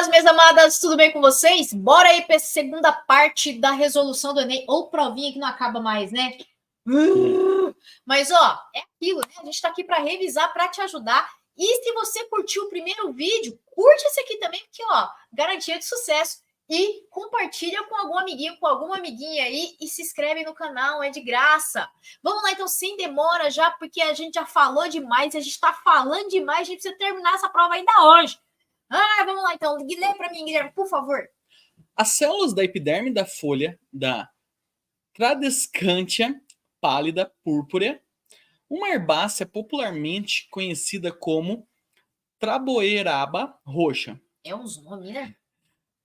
amados, minhas amadas, tudo bem com vocês? Bora aí para a segunda parte da resolução do Enem, ou provinha que não acaba mais, né? Mas, ó, é aquilo, né? A gente tá aqui para revisar, para te ajudar. E se você curtiu o primeiro vídeo, curte esse aqui também, porque, ó, garantia de sucesso. E compartilha com algum amiguinho, com alguma amiguinha aí e se inscreve no canal, é de graça. Vamos lá, então, sem demora já, porque a gente já falou demais, a gente tá falando demais, a gente precisa terminar essa prova ainda hoje. Vamos lá, então. Lê para mim, Guilherme, por favor. As células da epiderme da folha da Tradescantia pálida púrpura, uma herbácea popularmente conhecida como Traboeraba roxa. É uns nomes, né?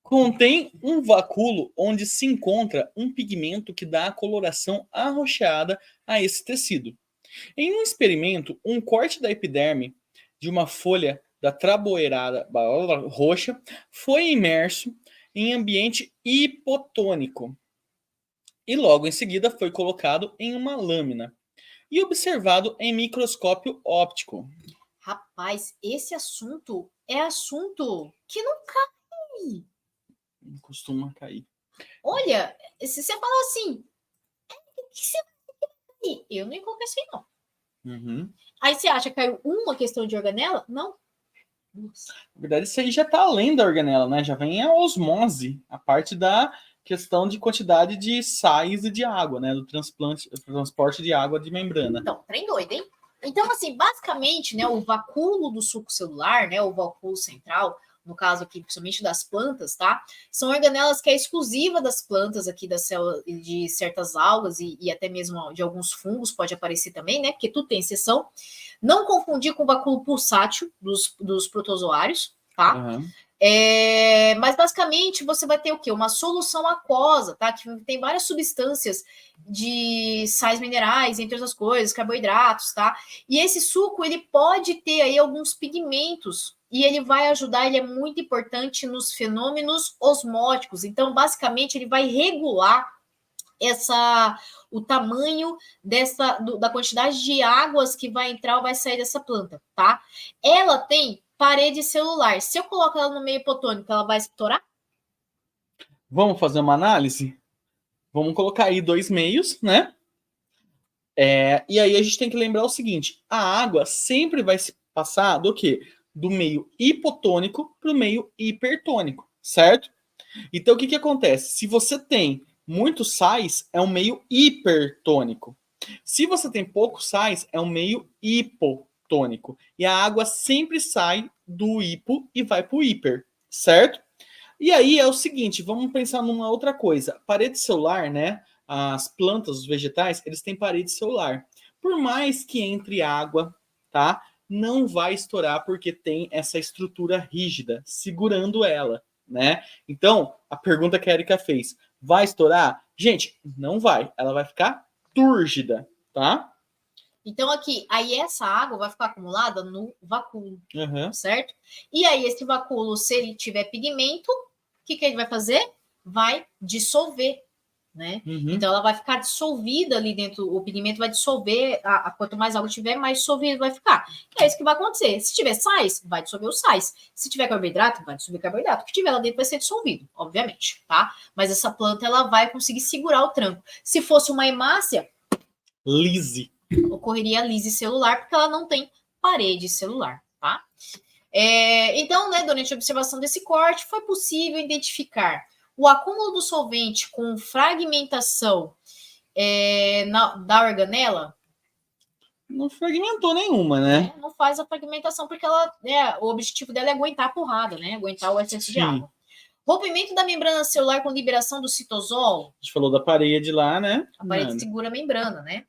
Contém um vacúolo onde se encontra um pigmento que dá a coloração arroxeada a esse tecido. Em um experimento, um corte da epiderme de uma folha da Traboeraba roxa foi imerso em ambiente hipotônico e logo em seguida foi colocado em uma lâmina e observado em microscópio óptico. Rapaz, esse assunto é assunto que não cai. Não costuma cair. Olha, se você falar assim, que você vai cair? Eu não coloquei assim, não. Uhum. Aí você acha que caiu uma questão de organela? Não. Nossa. Na verdade, isso aí já está além da organela, né? Já vem a osmose, a parte da questão de quantidade de sais e de água, né? Do transporte de água de membrana. Então, trem doido, hein? Então, assim, basicamente, né, o vacúolo do suco celular, né, o vacúolo central, no caso aqui, principalmente das plantas, tá? São organelas que é exclusiva das plantas aqui, da célula, de certas algas e até mesmo de alguns fungos, pode aparecer também, né? Porque tudo tem exceção. Não confundir com o vacúolo pulsátil dos protozoários, tá? Uhum. Mas basicamente você vai ter o quê? Uma solução aquosa, tá? Que tem várias substâncias de sais minerais, entre outras coisas, carboidratos, tá? E esse suco, ele pode ter aí alguns pigmentos e ele vai ajudar, ele é muito importante nos fenômenos osmóticos. Então, basicamente, ele vai regular o tamanho da quantidade de águas que vai entrar ou vai sair dessa planta, tá? Ela tem parede celular. Se eu colocar ela no meio hipotônico, ela vai estourar? Vamos fazer uma análise? Vamos colocar aí 2 meios, né? E aí a gente tem que lembrar o seguinte: a água sempre vai se passar do quê? Do meio hipotônico para o meio hipertônico, certo? Então o que acontece? Se você tem muitos sais, é um meio hipertônico. Se você tem poucos sais, é um meio hipotônico. E a água sempre sai do hipo e vai para o hiper, certo? E aí é o seguinte, vamos pensar numa outra coisa. Parede celular, né? As plantas, os vegetais, eles têm parede celular. Por mais que entre água, tá? Não vai estourar porque tem essa estrutura rígida segurando ela, né? Então, a pergunta que a Erika fez, vai estourar? Gente, não vai. Ela vai ficar túrgida, tá? Então, aqui, aí essa água vai ficar acumulada no vacúolo, Uhum. certo? E aí, esse vacúolo, se ele tiver pigmento, o que ele vai fazer? Vai dissolver, né? Uhum. Então, ela vai ficar dissolvida ali dentro, o pigmento vai dissolver, quanto mais água tiver, mais dissolvido vai ficar. E é isso que vai acontecer. Se tiver sais, vai dissolver os sais. Se tiver carboidrato, vai dissolver carboidrato. O que tiver lá dentro vai ser dissolvido, obviamente, tá? Mas essa planta, ela vai conseguir segurar o tranco. Se fosse uma hemácia, lise, ocorreria a lise celular, porque ela não tem parede celular, tá? Então, né, durante a observação desse corte, foi possível identificar o acúmulo do solvente com fragmentação da organela. Não fragmentou nenhuma, né? Não faz a fragmentação, porque o objetivo dela é aguentar a porrada, né? Aguentar o excesso de água. Rompimento da membrana celular com liberação do citosol. A gente falou da parede lá, né? A parede segura a membrana, né?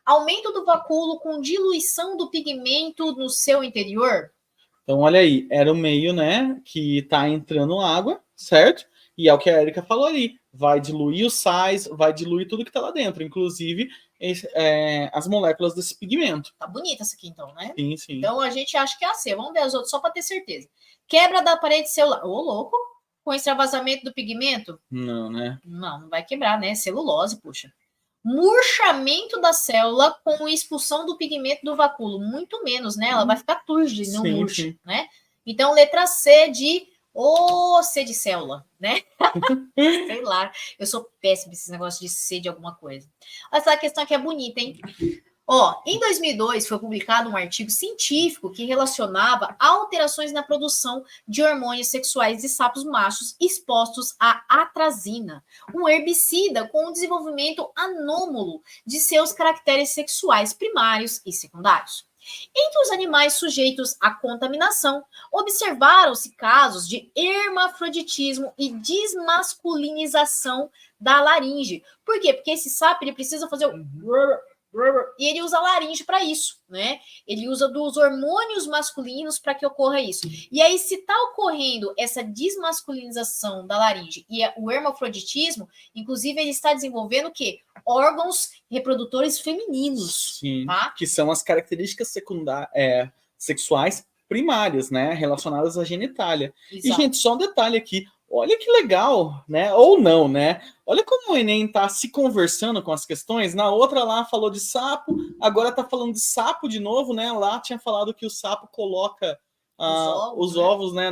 Aumento do vacúolo com diluição do pigmento no seu interior. Então, olha aí, era o meio, né, que tá entrando água, certo? E é o que a Erika falou ali, vai diluir os sais, vai diluir tudo que tá lá dentro, inclusive as moléculas desse pigmento. Tá bonita essa aqui, então, né? Sim, sim. Então, a gente acha que é a C. Vamos ver as outras só para ter certeza. Quebra da parede celular. Ô, louco! Com extravasamento do pigmento? Não, né? Não vai quebrar, né? Celulose, puxa. Murchamento da célula com expulsão do pigmento do vacúolo. Muito menos, né? Ela vai ficar túrgida, não murcha, né? Então, letra C de Ô, C de célula, né? Sei lá, eu sou péssima nesse negócio de C de alguma coisa. Essa questão aqui é bonita, hein? Ó, em 2002 foi publicado um artigo científico que relacionava alterações na produção de hormônios sexuais de sapos machos expostos à atrazina, um herbicida com um desenvolvimento anômalo de seus caracteres sexuais primários e secundários. Entre os animais sujeitos à contaminação, observaram-se casos de hermafroditismo e desmasculinização da laringe. Por quê? Porque esse sapo ele precisa fazer o e ele usa a laringe para isso, né? Ele usa dos hormônios masculinos para que ocorra isso. E aí, se está ocorrendo essa desmasculinização da laringe e o hermafroditismo, inclusive ele está desenvolvendo o quê? Órgãos reprodutores femininos. Sim, tá? que são as características sexuais primárias, né? Relacionadas à genitália. Exato. E, gente, só um detalhe aqui. Olha que legal, né? Ou não, né? Olha como o Enem tá se conversando com as questões. Na outra lá falou de sapo, agora tá falando de sapo de novo, né? Lá tinha falado que o sapo coloca os ovos, né,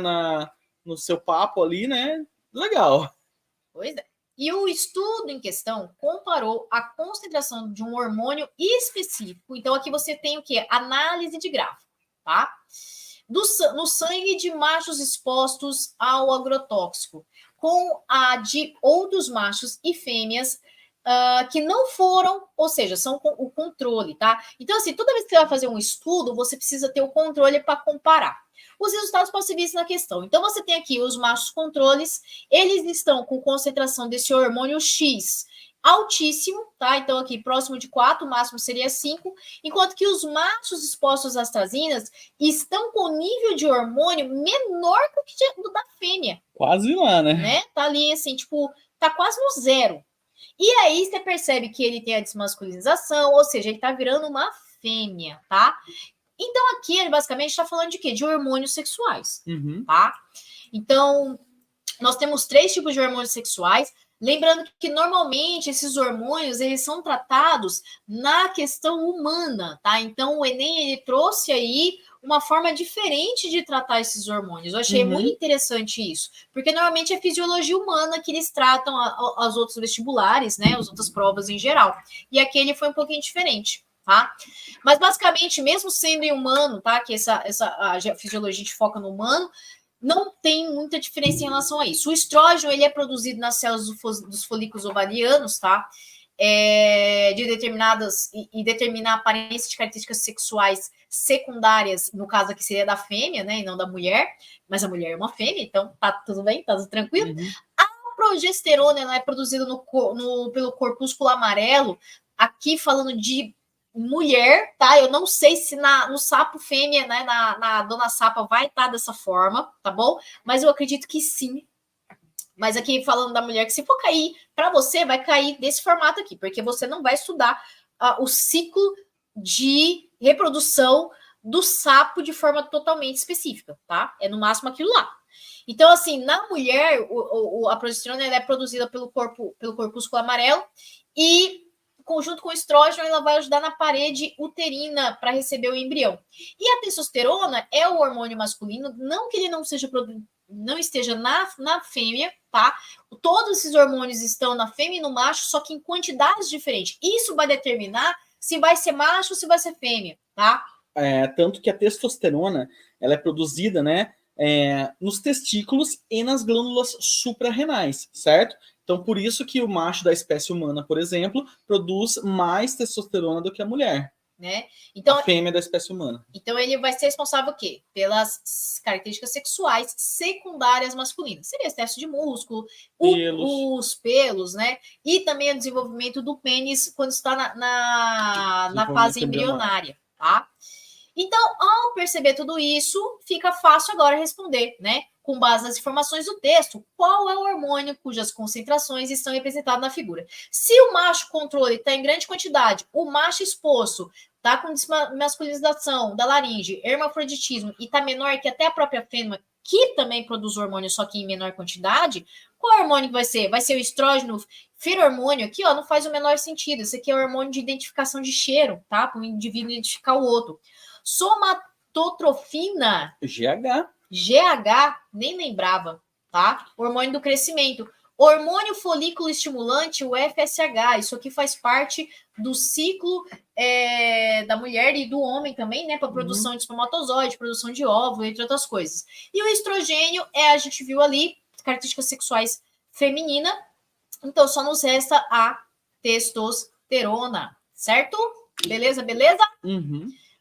no seu papo ali, né? Legal. Pois é. E o estudo em questão comparou a concentração de um hormônio específico. Então, aqui você tem o quê? Análise de gráfico, tá? No sangue de machos expostos ao agrotóxico, com a de outros machos e fêmeas que não foram, ou seja, são o controle, tá? Então, assim, toda vez que você vai fazer um estudo, você precisa ter o controle para comparar. Os resultados podem ser vistos na questão. Então, você tem aqui os machos controles, eles estão com concentração desse hormônio X altíssimo, tá? Então, aqui próximo de 4, o máximo seria 5, enquanto que os machos expostos às astrazinas estão com nível de hormônio menor que o da fêmea. Quase lá, né? Tá ali, assim, tipo, tá quase no zero. E aí você percebe que ele tem a desmasculinização, ou seja, ele tá virando uma fêmea, tá? Então, aqui ele basicamente está falando de quê? De hormônios sexuais, tá? Então, nós temos 3 tipos de hormônios sexuais. Lembrando que normalmente esses hormônios eles são tratados na questão humana, tá? Então o Enem ele trouxe aí uma forma diferente de tratar esses hormônios. Eu achei muito interessante isso, porque normalmente é fisiologia humana que eles tratam as outros vestibulares, né? As outras provas em geral. E aqui ele foi um pouquinho diferente. Tá? Mas basicamente, mesmo sendo em humano, tá? Que a fisiologia a gente foca no humano, não tem muita diferença em relação a isso. O estrógeno ele é produzido nas células dos folículos ovarianos, tá? De determinadas e determinar a aparência de características sexuais secundárias, no caso aqui seria da fêmea, né, e não da mulher, mas a mulher é uma fêmea, então tá tudo bem, tá tudo tranquilo. A progesterona ela é produzida pelo corpúsculo amarelo, aqui falando de mulher, tá? Eu não sei se no sapo fêmea, né, na dona sapa vai estar dessa forma, tá bom? Mas eu acredito que sim. Mas aqui falando da mulher, que se for cair para você, vai cair desse formato aqui, porque você não vai estudar o ciclo de reprodução do sapo de forma totalmente específica, tá? É no máximo aquilo lá. Então, assim, na mulher, a progesterona ela é produzida pelo corpúsculo amarelo e conjunto com o estrógeno, ela vai ajudar na parede uterina para receber o embrião. E a testosterona é o hormônio masculino, não que ele não esteja na fêmea, tá? Todos esses hormônios estão na fêmea e no macho, só que em quantidades diferentes. Isso vai determinar se vai ser macho ou se vai ser fêmea, tá? Tanto que a testosterona, ela é produzida, né, nos testículos e nas glândulas suprarrenais, certo? Então, por isso que o macho da espécie humana, por exemplo, produz mais testosterona do que a mulher. Né? Então, a fêmea da espécie humana. Então, ele vai ser responsável o quê? Pelas características sexuais secundárias masculinas. Seria excesso de músculo, os pelos, né? E também o desenvolvimento do pênis quando está na fase embrionária, tá? Então, ao perceber tudo isso, fica fácil agora responder, né? Com base nas informações do texto, qual é o hormônio cujas concentrações estão representadas na figura. Se o macho controle está em grande quantidade, o macho exposto está com desmasculinização da laringe, hermafroditismo e está menor que até a própria fêmea, que também produz hormônio, só que em menor quantidade, qual hormônio que vai ser? Vai ser o estrógeno, feromônio aqui, ó, não faz o menor sentido. Esse aqui é o hormônio de identificação de cheiro, tá? Para o indivíduo identificar o outro. Somatotrofina. GH. GH, nem lembrava, tá? Hormônio do crescimento. Hormônio folículo estimulante, o FSH. Isso aqui faz parte do ciclo da mulher e do homem também, né? Para produção de espermatozoide, produção de óvulo, entre outras coisas. E o estrogênio a gente viu ali, características sexuais feminina. Então, só nos resta a testosterona, certo? Beleza, beleza?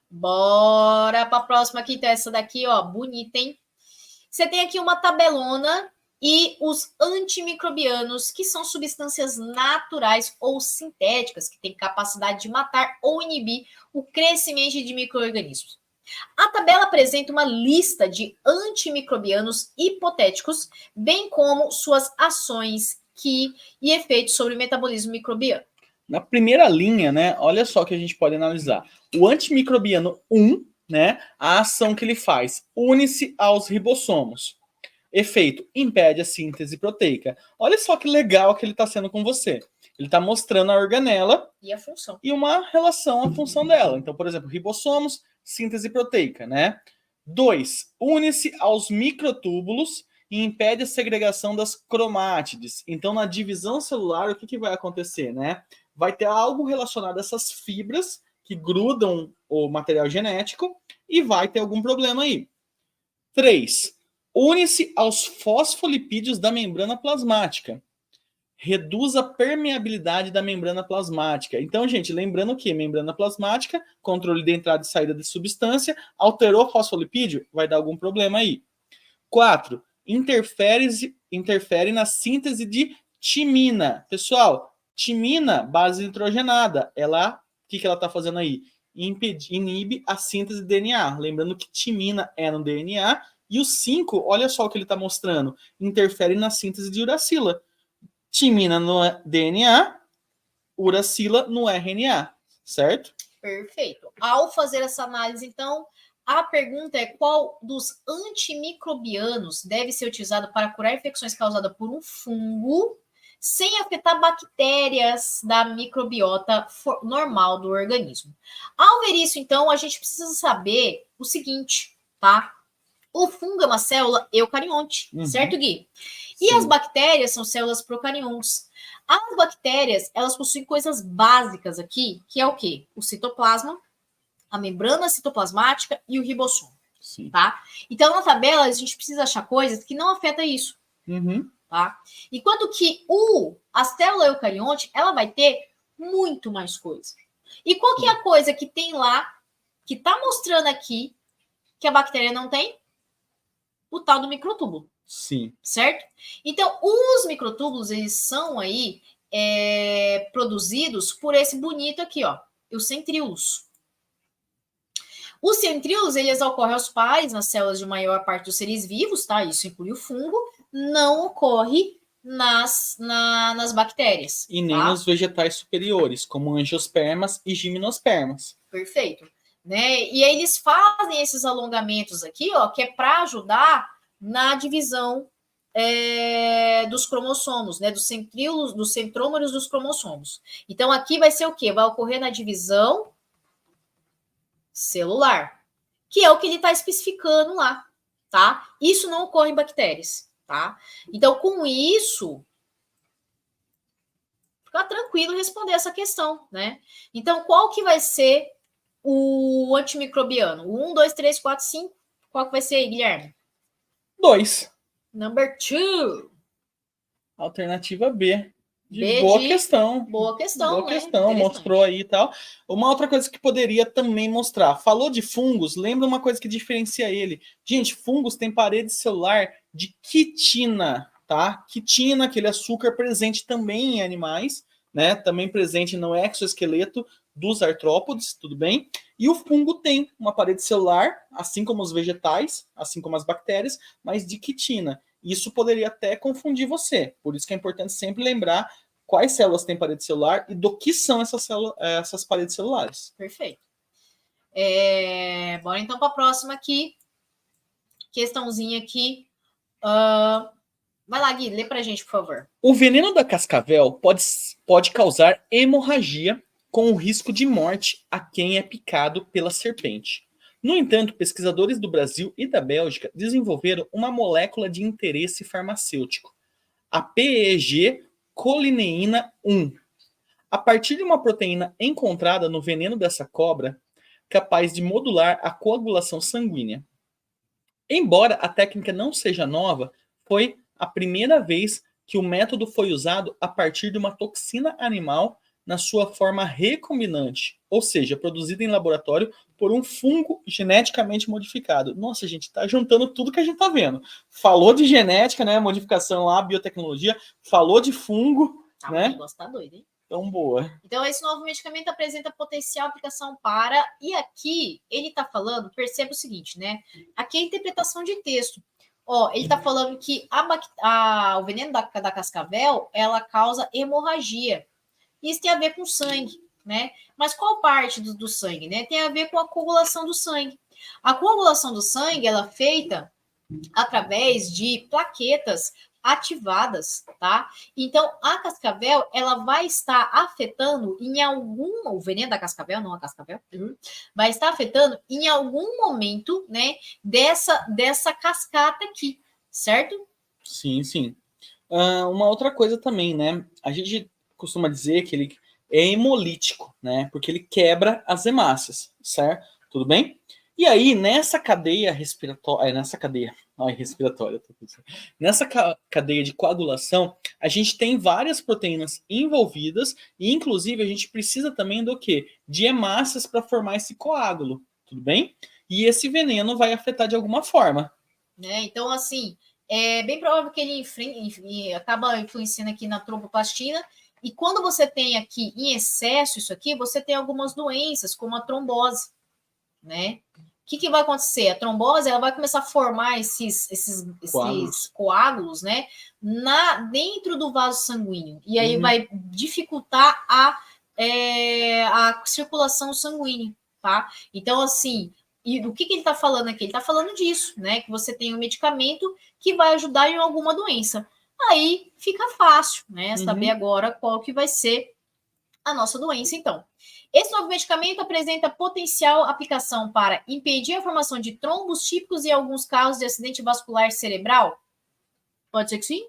Bora para a próxima aqui. Então, essa daqui, ó, bonita, hein? Você tem aqui uma tabelona e os antimicrobianos, que são substâncias naturais ou sintéticas, que têm capacidade de matar ou inibir o crescimento de micro-organismos. A tabela apresenta uma lista de antimicrobianos hipotéticos, bem como suas ações e efeitos sobre o metabolismo microbiano. Na primeira linha, né, olha só que a gente pode analisar. O antimicrobiano 1, né, a ação que ele faz, une-se aos ribossomos. Efeito, impede a síntese proteica. Olha só que legal que ele está sendo com você. Ele está mostrando a organela e a função. E uma relação à função dela. Então, por exemplo, ribossomos, síntese proteica, né? 2, une-se aos microtúbulos e impede a segregação das cromátides. Então, na divisão celular, o que vai acontecer, né? Vai ter algo relacionado a essas fibras que grudam o material genético e vai ter algum problema aí. 3, une-se aos fosfolipídios da membrana plasmática. Reduz a permeabilidade da membrana plasmática. Então, gente, lembrando que membrana plasmática, controle de entrada e saída de substância, alterou o fosfolipídio, vai dar algum problema aí. 4, interfere na síntese de timina. Pessoal, timina, base nitrogenada, ela, o que ela está fazendo aí? Inibe a síntese de DNA. Lembrando que timina é no DNA. E o 5, olha só o que ele está mostrando, interfere na síntese de uracila. Timina no DNA, uracila no RNA, certo? Perfeito. Ao fazer essa análise, então, a pergunta é qual dos antimicrobianos deve ser utilizado para curar infecções causadas por um fungo sem afetar bactérias da microbiota normal do organismo. Ao ver isso, então, a gente precisa saber o seguinte, tá? O fungo é uma célula eucarionte, certo, Gui? E as bactérias são células procariontes. As bactérias, elas possuem coisas básicas aqui, que é o quê? O citoplasma, a membrana citoplasmática e o ribossomo, tá? Então, na tabela, a gente precisa achar coisas que não afetam isso, tá? Enquanto que a célula eucarionte, ela vai ter muito mais coisa. E qual que é a coisa que tem lá, que tá mostrando aqui, que a bactéria não tem? O tal do microtúbulo. Sim. Certo? Então, os microtúbulos, eles são aí produzidos por esse bonito aqui, ó, os centríolos. Os centríolos, eles ocorrem aos pares nas células de maior parte dos seres vivos, tá? Isso inclui o fungo, não ocorre nas bactérias. E nem nos vegetais superiores, como angiospermas e gimnospermas. Perfeito. Né? E aí eles fazem esses alongamentos aqui, ó, que é para ajudar na divisão dos cromossomos, né? Dos centríolos, dos centrômeros dos cromossomos. Então, aqui vai ser o quê? Vai ocorrer na divisão celular, que é o que ele está especificando lá, tá? Isso não ocorre em bactérias, tá? Então, com isso, fica tranquilo responder essa questão, né? Então, qual que vai ser o antimicrobiano? O 1, 2, 3, 4, 5. Qual que vai ser, Guilherme? 2. Number 2. Alternativa B. Boa questão. Boa questão, Boa questão, mostrou aí e tal. Uma outra coisa que poderia também mostrar. Falou de fungos, lembra uma coisa que diferencia ele. Gente, fungos têm parede celular de quitina, tá? Quitina, aquele açúcar presente também em animais, né? Também presente no exoesqueleto dos artrópodes, tudo bem? E o fungo tem uma parede celular, assim como os vegetais, assim como as bactérias, mas de quitina. Isso poderia até confundir você. Por isso que é importante sempre lembrar quais células têm parede celular e do que são essas paredes celulares. Perfeito. Bora então para a próxima aqui. Questãozinha aqui. Vai lá, Gui, lê para a gente, por favor. O veneno da cascavel pode causar hemorragia com o risco de morte a quem é picado pela serpente. No entanto, pesquisadores do Brasil e da Bélgica desenvolveram uma molécula de interesse farmacêutico, a PEG-colineína 1, a partir de uma proteína encontrada no veneno dessa cobra, capaz de modular a coagulação sanguínea. Embora a técnica não seja nova, foi a primeira vez que o método foi usado a partir de uma toxina animal na sua forma recombinante, ou seja, produzida em laboratório por um fungo geneticamente modificado. Nossa, gente, tá juntando tudo que a gente tá vendo. Falou de genética, né, modificação lá, biotecnologia, falou de fungo, né? O negócio tá doido, hein? Tão boa. Então, esse novo medicamento apresenta potencial aplicação para... E aqui, ele está falando, perceba o seguinte, né? Aqui é a interpretação de texto. Ó, ele está falando que o veneno da cascavel, ela causa hemorragia. Isso tem a ver com sangue, né? Mas qual parte do sangue, né? Tem a ver com a coagulação do sangue. A coagulação do sangue, ela é feita através de plaquetas ativadas, tá? Então, a cascavel, ela vai estar afetando o veneno da cascavel, não a cascavel, vai estar afetando em algum momento, né, dessa cascata aqui, certo? Sim, sim. Uma outra coisa também, né? A gente costuma dizer que ele é hemolítico, né? Porque ele quebra as hemácias, certo? Tudo bem? E aí, nessa cadeia respiratória, nessa cadeia de coagulação, a gente tem várias proteínas envolvidas e, inclusive, a gente precisa também do quê? De hemácias para formar esse coágulo, tudo bem? E esse veneno vai afetar de alguma forma. Né? Então, assim, é bem provável que ele acaba influenciando aqui na tromboplastina. E quando você tem aqui em excesso isso aqui, você tem algumas doenças, como a trombose, né? O que vai acontecer? A trombose, ela vai começar a formar esses coágulos, né? Dentro do vaso sanguíneo. E aí vai dificultar a circulação sanguínea, tá? Então, assim, e do que ele está falando aqui? Ele está falando disso, né? Que você tem um medicamento que vai ajudar em alguma doença. Aí fica fácil, né? Saber agora qual que vai ser a nossa doença, então. Esse novo medicamento apresenta potencial aplicação para impedir a formação de trombos típicos em alguns casos de acidente vascular cerebral? Pode ser que sim?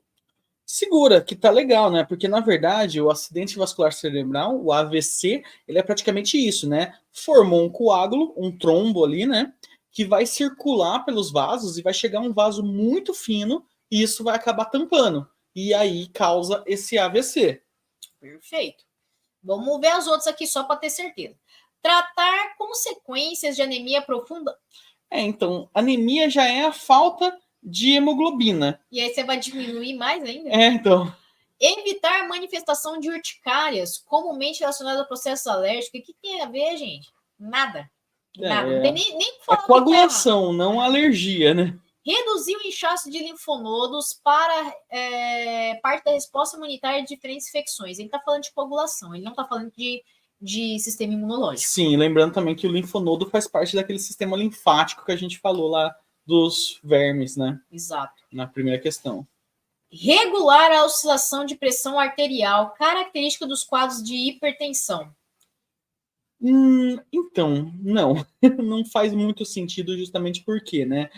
Segura, que tá legal, né? Porque, na verdade, o acidente vascular cerebral, o AVC, ele é praticamente isso, né? Formou um coágulo, um trombo ali, né? Que vai circular pelos vasos e vai chegar um vaso muito fino e isso vai acabar tampando. E aí causa esse AVC. Perfeito. Vamos ver as outras aqui só para ter certeza. Tratar consequências de anemia profunda. Então, anemia já é a falta de hemoglobina. E aí você vai diminuir mais ainda? Então. Evitar manifestação de urticárias, comumente relacionadas a processos alérgicos. O que tem a ver, gente? Nada. Nada. Não tem nem falar. É coagulação, não alergia, né? Reduzir o inchaço de linfonodos para parte da resposta imunitária de diferentes infecções. Ele está falando de coagulação, ele não está falando de sistema imunológico. Sim, lembrando também que o linfonodo faz parte daquele sistema linfático que a gente falou lá dos vermes, né? Exato. Na primeira questão. Regular a oscilação de pressão arterial, característica dos quadros de hipertensão. Então, não. Não faz muito sentido justamente porque, né?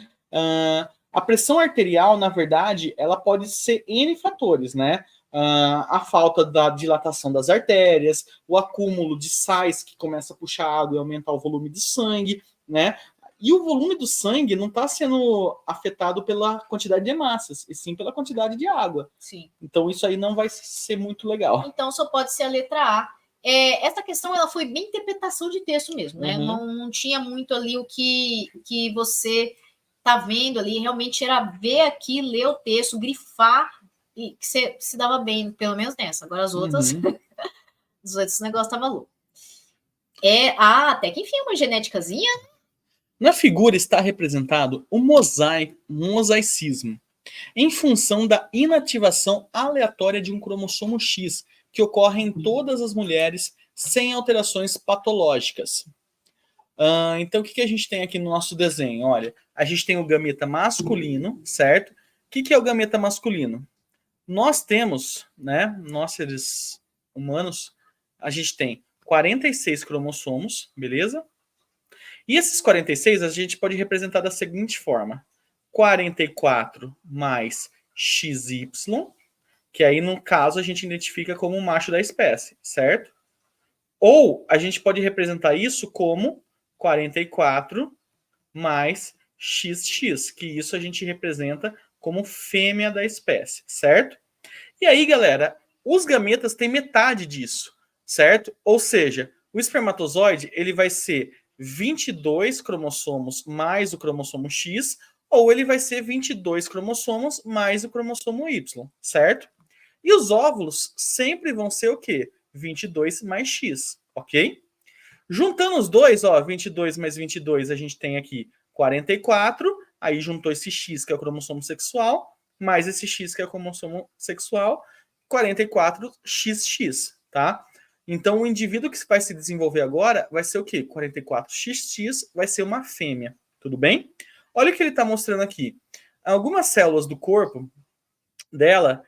A pressão arterial, na verdade, ela pode ser N fatores, né? A falta da dilatação das artérias, o acúmulo de sais que começa a puxar água e aumentar o volume de sangue, né? E o volume do sangue não está sendo afetado pela quantidade de hemácias, e sim pela quantidade de água. Sim. Então isso aí não vai ser muito legal. Então só pode ser a letra A. Essa questão ela foi bem interpretação de texto mesmo, né? Não tinha muito ali o que você tá vendo ali, realmente era ver aqui, ler o texto, grifar, e que você se dava bem, pelo menos nessa. Agora as outras, os outros negócios tava louco. Até que enfim, uma genéticazinha. Na figura está representado o mosaicismo, em função da inativação aleatória de um cromossomo X, que ocorre em todas as mulheres sem alterações patológicas. Então, o que a gente tem aqui no nosso desenho? Olha, a gente tem o gameta masculino, certo? O que é o gameta masculino? Nós temos, né, nós seres humanos, a gente tem 46 cromossomos, beleza? E esses 46 a gente pode representar da seguinte forma: 44 mais XY, que aí no caso a gente identifica como o macho da espécie, certo? Ou a gente pode representar isso como 44 mais XX, que isso a gente representa como fêmea da espécie, certo? E aí, galera, os gametas têm metade disso, certo? Ou seja, o espermatozoide ele vai ser 22 cromossomos mais o cromossomo X, ou ele vai ser 22 cromossomos mais o cromossomo Y, certo? E os óvulos sempre vão ser o quê? 22 mais X, ok? Juntando os dois, ó, 22 mais 22, a gente tem aqui 44, aí juntou esse X, que é o cromossomo sexual, mais esse X, que é o cromossomo sexual, 44XX, tá? Então, o indivíduo que vai se desenvolver agora vai ser o quê? 44XX vai ser uma fêmea, tudo bem? Olha o que ele está mostrando aqui. Algumas células do corpo dela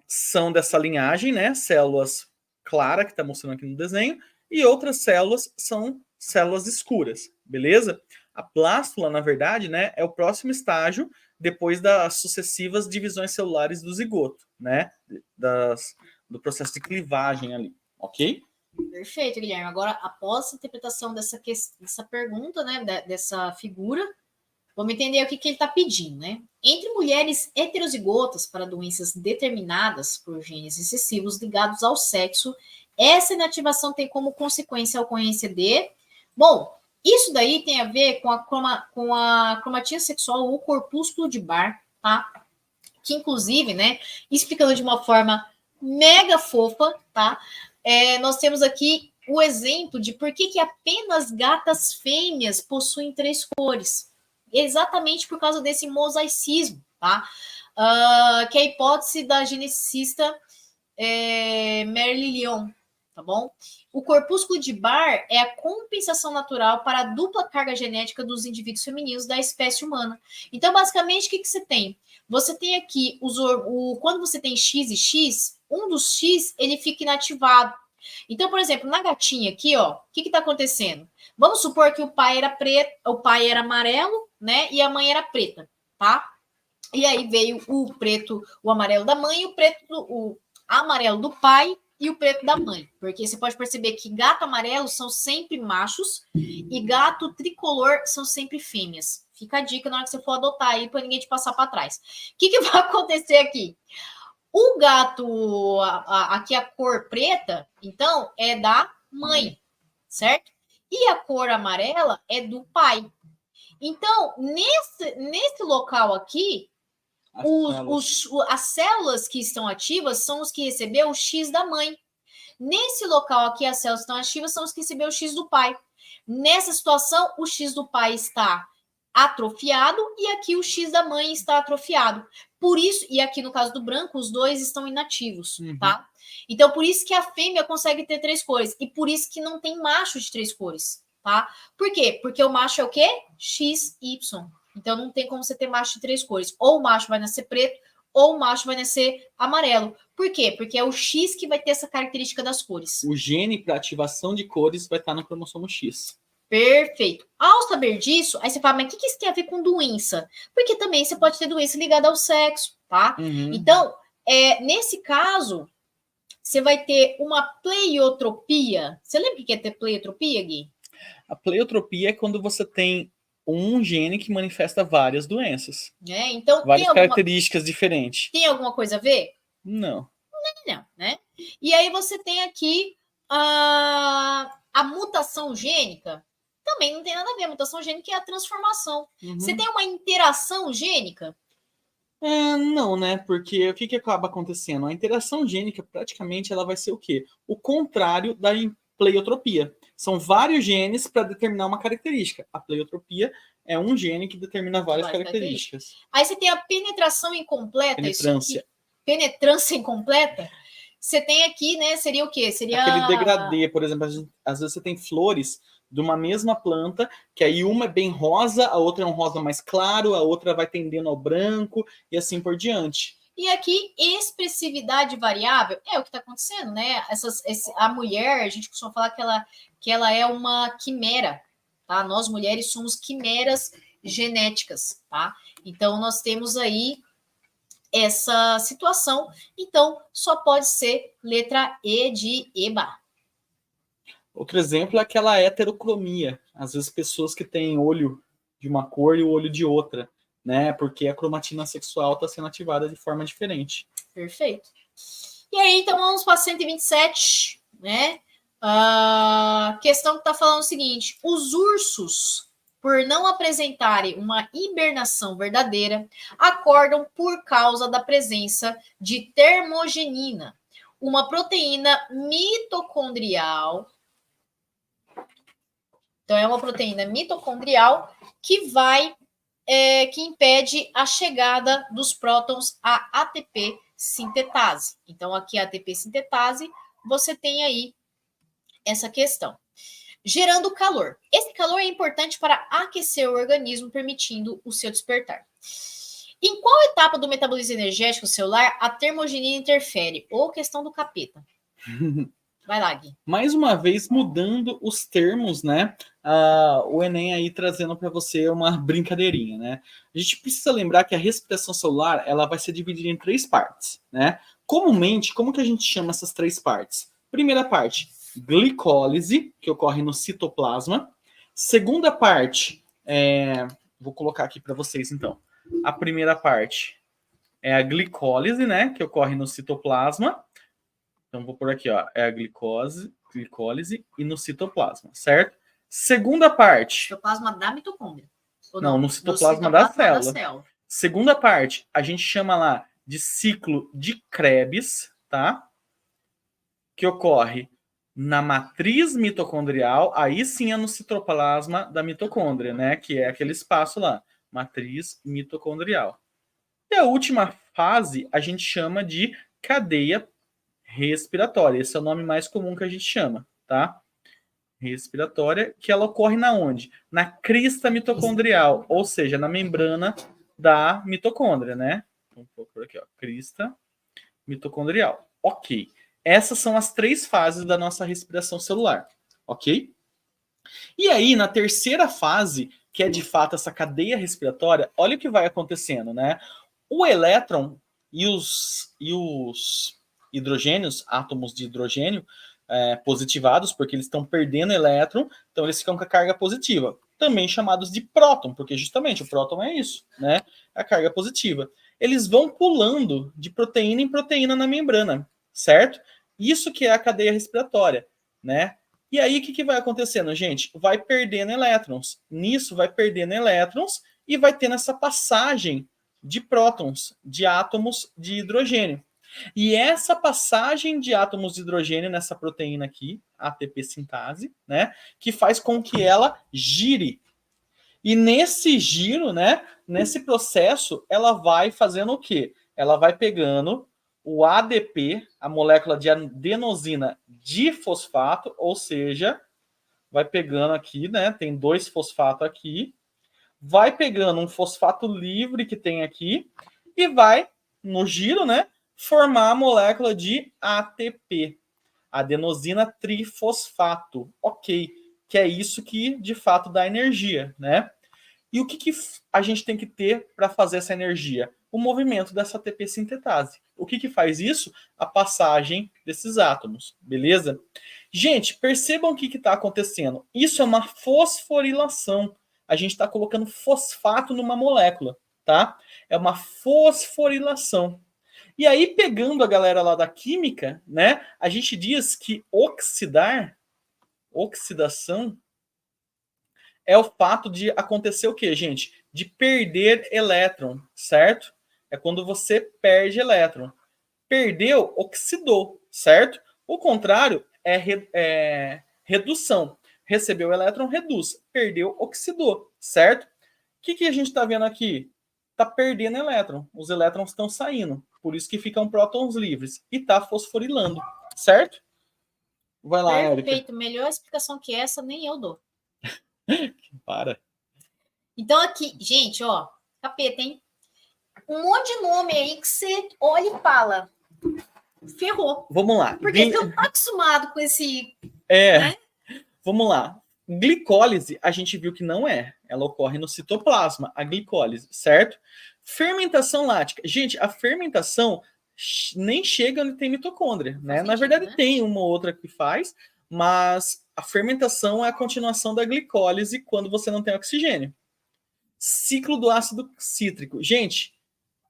são dessa linhagem, né? Células claras, que está mostrando aqui no desenho, e outras células são células escuras, beleza? A plástula, na verdade, né, é o próximo estágio depois das sucessivas divisões celulares do zigoto, né? Do processo de clivagem ali, ok? Perfeito, Guilherme. Agora, após a interpretação dessa pergunta, né, dessa figura, vamos entender o que ele está pedindo, né? Entre mulheres heterozigotas para doenças determinadas por genes excessivos ligados ao sexo, essa inativação tem como consequência a ocorrência de... Bom, isso daí tem a ver com a cromatia sexual ou corpúsculo de Barr, tá? Que, inclusive, né, explicando de uma forma mega fofa, tá? Nós temos aqui o exemplo de por que apenas gatas fêmeas possuem 3 cores. Exatamente por causa desse mosaicismo, tá? Que é a hipótese da geneticista Merle Lyon, tá bom? O corpúsculo de Barr é a compensação natural para a dupla carga genética dos indivíduos femininos da espécie humana. Então, basicamente, o que você tem? Você tem aqui, quando você tem X e X, um dos X, ele fica inativado. Então, por exemplo, na gatinha aqui, ó, o que está acontecendo? Vamos supor que o pai era preto, o pai era amarelo, né? E a mãe era preta, tá? E aí veio o preto, o amarelo da mãe, o amarelo do pai e o preto da mãe. Porque você pode perceber que gato amarelo são sempre machos e gato tricolor são sempre fêmeas. Fica a dica na hora que você for adotar aí para ninguém te passar para trás. O que vai acontecer aqui? O gato, aqui a cor preta, então, é da mãe, certo? E a cor amarela é do pai. Então, nesse local aqui, as células que estão ativas são os que receberam o X da mãe. Nesse local aqui, as células que estão ativas são os que receberam o X do pai. Nessa situação, o X do pai está atrofiado e aqui o X da mãe está atrofiado. Por isso, e aqui no caso do branco, os dois estão inativos, tá? Então, por isso que a fêmea consegue ter 3 cores e por isso que não tem macho de 3 cores, tá? Por quê? Porque o macho é o quê? X, Y. Então, não tem como você ter macho de 3 cores. Ou o macho vai nascer preto, ou o macho vai nascer amarelo. Por quê? Porque é o X que vai ter essa característica das cores. O gene para ativação de cores vai estar no cromossomo X. Perfeito. Ao saber disso, aí você fala, mas o que isso tem a ver com doença? Porque também você pode ter doença ligada ao sexo, tá? Então, nesse caso, você vai ter uma pleiotropia. Você lembra o que é ter pleiotropia, Gui? A pleiotropia é quando você tem um gene que manifesta várias doenças. Então, várias características diferentes. Tem alguma coisa a ver? Não. Não, né? E aí você tem aqui a mutação gênica. Também não tem nada a ver. A mutação gênica é a transformação. Você tem uma interação gênica? Não, né? Porque o que acaba acontecendo? A interação gênica, praticamente, ela vai ser o quê? O contrário da pleiotropia. São vários genes para determinar uma característica. A pleiotropia é um gene que determina várias características. Aí você tem a penetração incompleta. Penetrância. Penetrância incompleta. Você tem aqui, né? Seria o quê? Seria aquele degradê, por exemplo. Às vezes você tem flores de uma mesma planta, que aí uma é bem rosa, a outra é um rosa mais claro, a outra vai tendendo ao branco e assim por diante. E aqui, expressividade variável é o que está acontecendo, né? A mulher, a gente costuma falar que ela é uma quimera, tá? Nós mulheres somos quimeras genéticas, tá? Então nós temos aí essa situação, então só pode ser letra E de Eba. Outro exemplo é aquela heterocromia. Às vezes pessoas que têm olho de uma cor e o olho de outra, né? Porque a cromatina sexual está sendo ativada de forma diferente. Perfeito. E aí, então vamos para 127, né? A questão que está falando o seguinte: os ursos, por não apresentarem uma hibernação verdadeira, acordam por causa da presença de termogenina, uma proteína mitocondrial. Então, é uma proteína mitocondrial que que impede a chegada dos prótons à ATP sintetase. Então, aqui a ATP sintetase, você tem aí essa questão. Gerando calor. Esse calor é importante para aquecer o organismo, permitindo o seu despertar. Em qual etapa do metabolismo energético celular a termogenina interfere? Ou questão do capeta? Vai lá, Gui. Mais uma vez, mudando os termos, né? O Enem aí trazendo para você uma brincadeirinha, né? A gente precisa lembrar que a respiração celular ela vai ser dividida em 3 partes, né? Comumente, como que a gente chama essas 3 partes? Primeira parte, glicólise, que ocorre no citoplasma. Segunda parte, vou colocar aqui para vocês, então. A primeira parte é a glicólise, né? Que ocorre no citoplasma. Então, vou por aqui, ó. É a glicólise e no citoplasma, certo? Segunda parte. Citoplasma da mitocôndria. Não, no citoplasma da célula. Segunda parte, a gente chama lá de ciclo de Krebs, tá? Que ocorre na matriz mitocondrial, aí sim é no citoplasma da mitocôndria, né? Que é aquele espaço lá, matriz mitocondrial. E a última fase a gente chama de cadeia respiratória. Esse é o nome mais comum que a gente chama, tá? Respiratória, que ela ocorre na onde? Na crista mitocondrial, ou seja, na membrana da mitocôndria, né? Vamos por aqui, ó, crista mitocondrial. Ok. Essas são as 3 fases da nossa respiração celular, ok? E aí, na terceira fase, que é de fato essa cadeia respiratória, olha o que vai acontecendo, né? O elétron e os hidrogênios, átomos de hidrogênio, positivados, porque eles estão perdendo elétron, então eles ficam com a carga positiva. Também chamados de próton, porque justamente o próton é isso, né? A carga positiva. Eles vão pulando de proteína em proteína na membrana, certo? Isso que é a cadeia respiratória, né? E aí, o que vai acontecendo, gente? Vai perdendo elétrons. Nisso, vai perdendo elétrons e vai tendo essa passagem de prótons, de átomos de hidrogênio. E essa passagem de átomos de hidrogênio nessa proteína aqui, ATP sintase, né, que faz com que ela gire. E nesse giro, né, nesse processo, ela vai fazendo o quê? Ela vai pegando o ADP, a molécula de adenosina difosfato, ou seja, vai pegando aqui, né, tem 2 fosfatos aqui, vai pegando um fosfato livre que tem aqui e vai, no giro, né, formar a molécula de ATP, adenosina trifosfato, ok, que é isso que de fato dá energia, né? E o que a gente tem que ter para fazer essa energia? O movimento dessa ATP sintetase. O que faz isso? A passagem desses átomos, beleza? Gente, percebam o que está acontecendo. Isso é uma fosforilação. A gente está colocando fosfato numa molécula, tá? É uma fosforilação. E aí, pegando a galera lá da química, né? A gente diz que oxidação, é o fato de acontecer o quê, gente? De perder elétron, certo? É quando você perde elétron. Perdeu, oxidou, certo? O contrário é redução. Recebeu elétron, reduz. Perdeu, oxidou, certo? O que a gente está vendo aqui? Está perdendo elétron. Os elétrons estão saindo. Por isso que ficam prótons livres. E está fosforilando, certo? Vai lá, Érica. Perfeito. Melhor explicação que essa, nem eu dou. Para. Então, aqui, gente, ó, capeta, hein? Um monte de nome aí que você olha e fala. Ferrou. Vamos lá. Porque você não tá acostumado com esse. Né? Vamos lá. Glicólise, a gente viu que não é. Ela ocorre no citoplasma, a glicólise, certo? Fermentação lática. Gente, a fermentação nem chega onde tem mitocôndria, né? Faz Na sentido, verdade, né? tem uma ou outra que faz, mas a fermentação é a continuação da glicólise quando você não tem oxigênio. Ciclo do ácido cítrico. Gente,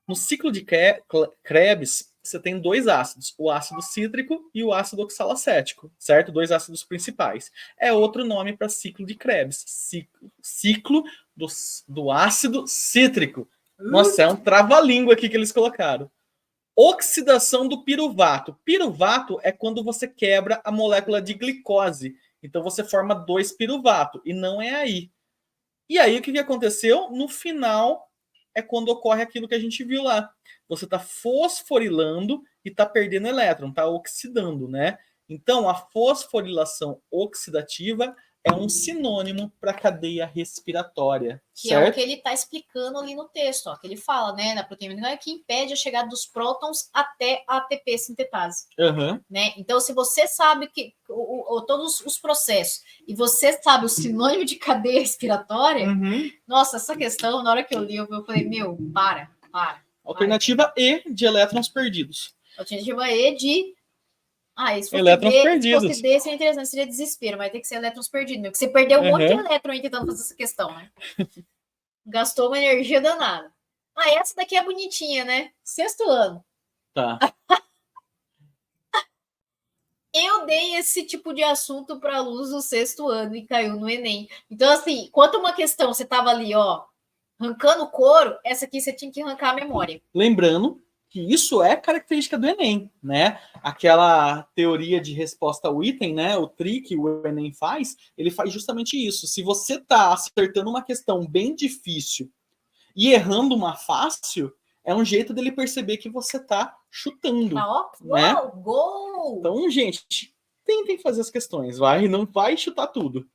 no ciclo de Krebs, você tem dois ácidos, o ácido cítrico e o ácido oxalacético, certo? Dois ácidos principais. É outro nome para ciclo de Krebs. Ciclo do ácido cítrico. Nossa, é um trava-língua aqui que eles colocaram. Oxidação do piruvato. Piruvato é quando você quebra a molécula de glicose. Então você forma 2 piruvato, e não é aí. E aí o que aconteceu? No final é quando ocorre aquilo que a gente viu lá. Você está fosforilando e está perdendo elétron, está oxidando, né? Então a fosforilação oxidativa é um sinônimo para a cadeia respiratória, Que certo? é o que ele está explicando ali no texto, ó, que ele fala, né, na proteína que impede a chegada dos prótons até a ATP sintetase. Uhum. Né? Então, se você sabe que todos os processos e você sabe o sinônimo de cadeia respiratória, nossa, essa questão, na hora que eu li, eu falei, meu, para. Alternativa E de elétrons perdidos. Alternativa E de... se fosse elétrons D, perdidos. Se fosse D, seria interessante, seria desespero, mas tem que ser elétrons perdidos, porque você perdeu um monte de elétron aí tentando fazer essa questão, né? Gastou uma energia danada. Essa daqui é bonitinha, né? 6º ano. Tá. Eu dei esse tipo de assunto para alunos do 6º ano e caiu no Enem. Então, assim, quanto uma questão você tava ali, ó, arrancando couro, essa aqui você tinha que arrancar a memória. Lembrando que isso é característica do Enem, né? Aquela teoria de resposta ao item, né? O tri que o Enem faz, ele faz justamente isso. Se você tá acertando uma questão bem difícil e errando uma fácil, é um jeito dele perceber que você tá chutando. Tá, ó, né? Uau, gol! Então, gente, tentem fazer as questões, vai? Não vai chutar tudo.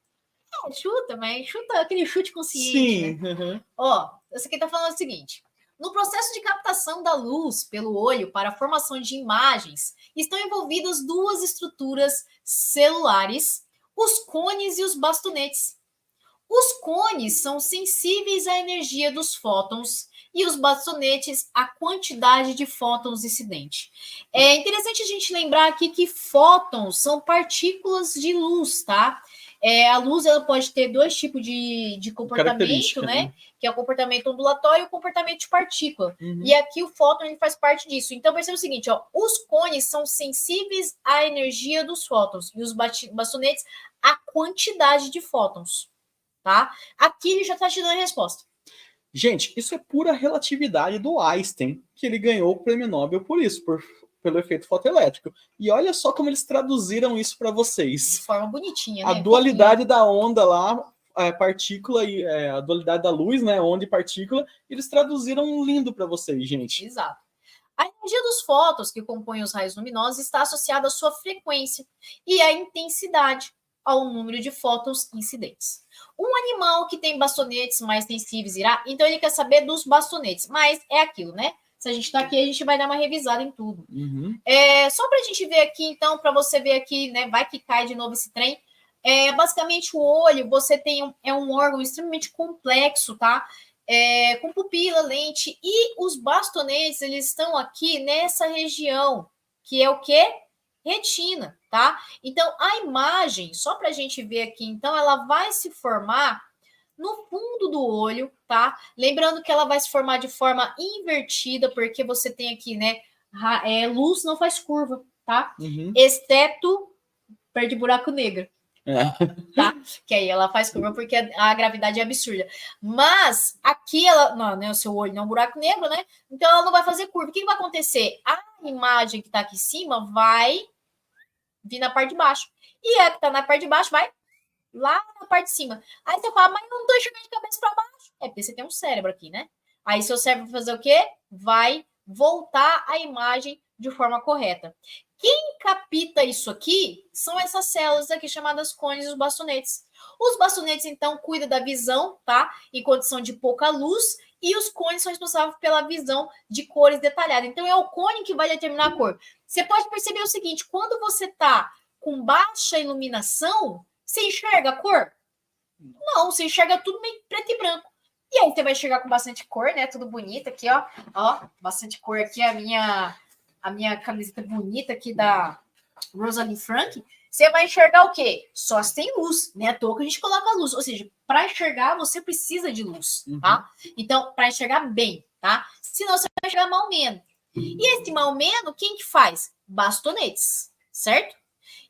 Chuta, mas chuta aquele chute consciente. Sim. Né? Uhum. Ó, essa aqui tá falando o seguinte. No processo de captação da luz pelo olho para a formação de imagens, estão envolvidas duas estruturas celulares, os cones e os bastonetes. Os cones são sensíveis à energia dos fótons e os bastonetes à quantidade de fótons incidente. É interessante a gente lembrar aqui que fótons são partículas de luz, tá? A luz ela pode ter dois tipos de comportamento, né? Que é o comportamento ondulatório e o comportamento de partícula. Uhum. E aqui o fóton ele faz parte disso. Então, perceba o seguinte, ó, os cones são sensíveis à energia dos fótons e os bastonetes à quantidade de fótons. Tá? Aqui ele já está te dando a resposta. Gente, isso é pura relatividade do Einstein, que ele ganhou o prêmio Nobel por isso, pelo efeito fotoelétrico. E olha só como eles traduziram isso para vocês. De forma bonitinha, né? A dualidade da onda lá, a partícula e a dualidade da luz, né, onda e partícula, eles traduziram lindo para vocês, gente. Exato. A energia dos fótons que compõem os raios luminosos está associada à sua frequência e à intensidade, ao número de fótons incidentes. Um animal que tem bastonetes mais sensíveis irá... Então, ele quer saber dos bastonetes. Mas é aquilo, né? Se a gente está aqui, a gente vai dar uma revisada em tudo. Uhum. Só para a gente ver aqui, então, para você ver aqui, né? Vai que cai de novo esse trem. Basicamente, o olho, você tem um órgão extremamente complexo, tá? Com pupila, lente. E os bastonetes, eles estão aqui nessa região, que é o quê? Retina, tá? Então, a imagem, só para a gente ver aqui, então, ela vai se formar no fundo do olho, tá? Lembrando que ela vai se formar de forma invertida, porque você tem aqui, né? Luz não faz curva, tá? Uhum. Exceto perto de buraco negro. Tá? Que aí ela faz curva porque a gravidade é absurda. Mas aqui ela, não, né, o seu olho não é um buraco negro, né? Então ela não vai fazer curva. O que vai acontecer? A imagem que tá aqui em cima vai vir na parte de baixo. E a que tá na parte de baixo vai lá na parte de cima. Aí você fala, mas eu não tô enxergando de cabeça para baixo. Porque você tem um cérebro aqui, né? Aí seu cérebro vai fazer o quê? Vai voltar a imagem de forma correta. Quem capta isso aqui são essas células aqui chamadas cones e os bastonetes. Os bastonetes, então, cuidam da visão, tá? Em condição de pouca luz, e os cones são responsáveis pela visão de cores detalhadas. Então, é o cone que vai determinar a cor. Você pode perceber o seguinte, quando você tá com baixa iluminação, você enxerga a cor? Não, você enxerga tudo meio preto e branco. E aí você vai enxergar com bastante cor, né? Tudo bonito aqui, ó. Ó, bastante cor aqui, a minha camiseta bonita aqui da Rosalind Frank. Você vai enxergar o quê? Só se tem luz, né? À toa que a gente coloca a luz. Ou seja, para enxergar, você precisa de luz, tá? Então, para enxergar bem, tá? Senão você vai enxergar mal menos. E esse mal menos, quem que faz? Bastonetes, certo?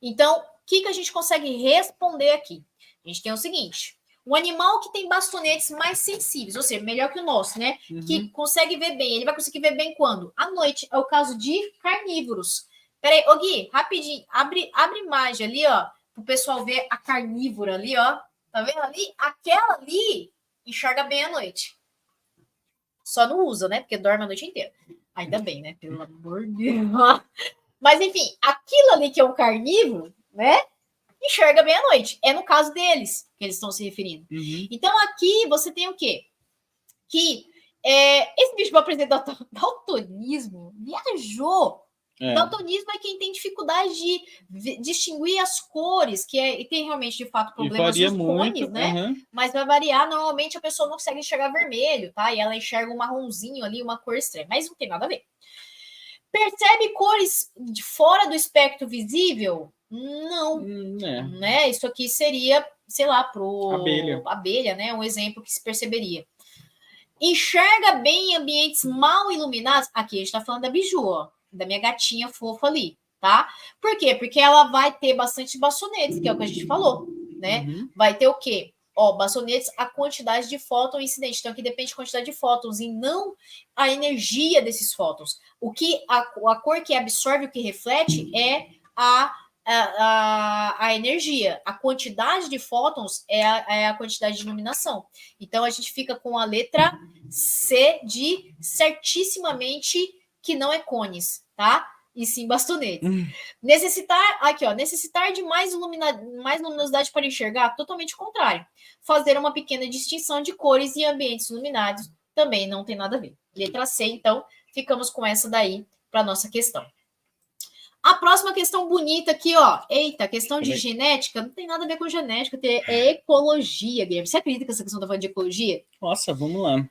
Então, o que a gente consegue responder aqui? A gente tem o seguinte: um animal que tem bastonetes mais sensíveis, ou seja, melhor que o nosso, né? Que consegue ver bem. Ele vai conseguir ver bem quando? À noite. É o caso de carnívoros. Peraí, ô Gui, rapidinho. Abre imagem ali, ó, pro pessoal ver a carnívora ali, ó. Tá vendo ali? Aquela ali enxerga bem à noite. Só não usa, né? Porque dorme a noite inteira. Ainda bem, né? Pelo amor de Deus. Mas, enfim, aquilo ali que é um carnívoro, né? Enxerga bem à noite. É no caso deles que eles estão se referindo. Então, aqui você tem o quê? Que esse bicho vai apresentar daltonismo. Viajou. Daltonismo é quem tem dificuldade de distinguir as cores, e tem realmente, de fato, problemas nos cones, né? Mas vai variar. Normalmente, a pessoa não consegue enxergar vermelho, tá? E ela enxerga um marronzinho ali, uma cor estranha. Mas não tem nada a ver. Percebe cores de fora do espectro visível? Não. Né? Isso aqui seria, sei lá, abelha, né? Um exemplo que se perceberia. Enxerga bem em ambientes mal iluminados? Aqui a gente tá falando da Biju, ó, da minha gatinha fofa ali, tá? Por quê? Porque ela vai ter bastante bastonetes, que é o que a gente falou, né? Vai ter o quê? Ó, bastonetes, a quantidade de fótons incidente. Então, aqui depende da quantidade de fótons e não a energia desses fótons. O que a cor que absorve, o que reflete é a energia. A quantidade de fótons é a quantidade de iluminação. Então, a gente fica com a letra C de certissimamente que não é cones, tá? E sim bastonetes. Necessitar de mais luminosidade para enxergar, totalmente o contrário. Fazer uma pequena distinção de cores e ambientes iluminados também não tem nada a ver. Letra C, então, ficamos com essa daí para nossa questão. A próxima questão bonita aqui, ó. Eita, questão de genética. Não tem nada a ver com genética, é ecologia, Guilherme. Você acredita que essa questão tá falando de ecologia? Nossa, vamos lá.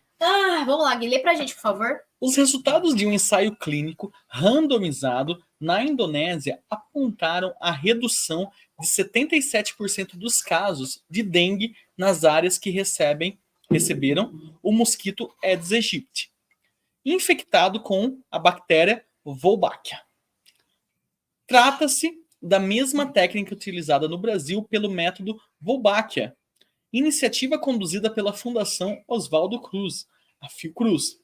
Vamos lá, Gui, lê pra gente, por favor. Os resultados de um ensaio clínico randomizado na Indonésia apontaram a redução de 77% dos casos de dengue nas áreas que receberam o mosquito Aedes aegypti, infectado com a bactéria Wolbachia. Trata-se da mesma técnica utilizada no Brasil pelo método Wolbachia, iniciativa conduzida pela Fundação Oswaldo Cruz, a Fiocruz.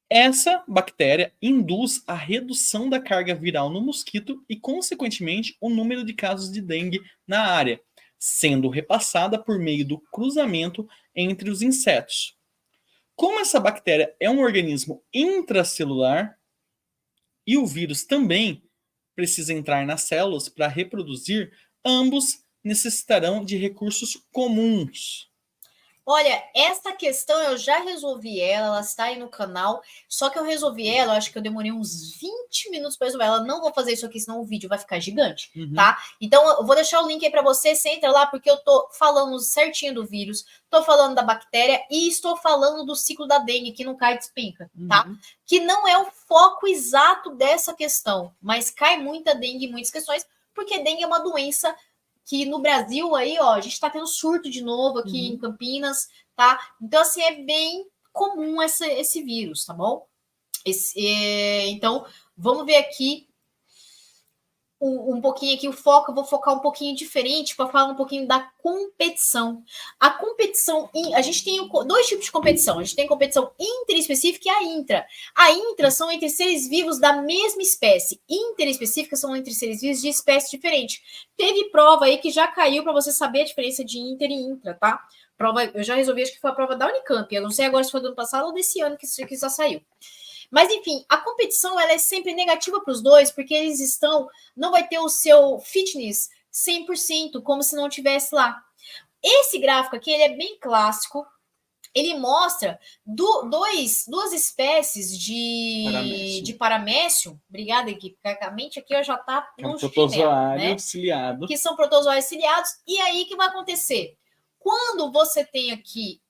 Essa bactéria induz a redução da carga viral no mosquito e, consequentemente, o número de casos de dengue na área, sendo repassada por meio do cruzamento entre os insetos. Como essa bactéria é um organismo intracelular e o vírus também precisa entrar nas células para reproduzir, ambos necessitarão de recursos comuns. Olha, essa questão eu já resolvi ela está aí no canal, só que eu resolvi ela, eu acho que eu demorei uns 20 minutos para resolver ela. Não vou fazer isso aqui, senão o vídeo vai ficar gigante, tá? Então eu vou deixar o link aí para você entra lá, porque eu tô falando certinho do vírus, tô falando da bactéria e estou falando do ciclo da dengue, que não cai de espinca, tá? Que não é o foco exato dessa questão, mas cai muita dengue em muitas questões, porque dengue é uma doença que no Brasil aí, ó, a gente tá tendo surto de novo aqui em Campinas, tá? Então, assim, é bem comum esse vírus, tá bom? Então, vamos ver aqui um pouquinho aqui o foco, eu vou focar um pouquinho diferente para falar um pouquinho da competição. A competição, a gente tem dois tipos de competição. A gente tem competição interespecífica e a intra. A intra são entre seres vivos da mesma espécie. Interespecífica são entre seres vivos de espécie diferente. Teve prova aí que já caiu para você saber a diferença de inter e intra, tá? Prova, eu já resolvi, acho que foi a prova da Unicamp. Eu não sei agora se foi do ano passado ou desse ano que já saiu. Mas, enfim, a competição ela é sempre negativa para os dois, porque eles não vai ter o seu fitness 100%, como se não tivesse lá. Esse gráfico aqui, ele é bem clássico, ele mostra duas espécies de paramécio. Obrigada, equipe, porque a mente aqui já está no protozoário chinelo, né? ciliado. Que são protozoários ciliados. E aí, o que vai acontecer? Quando você tem aqui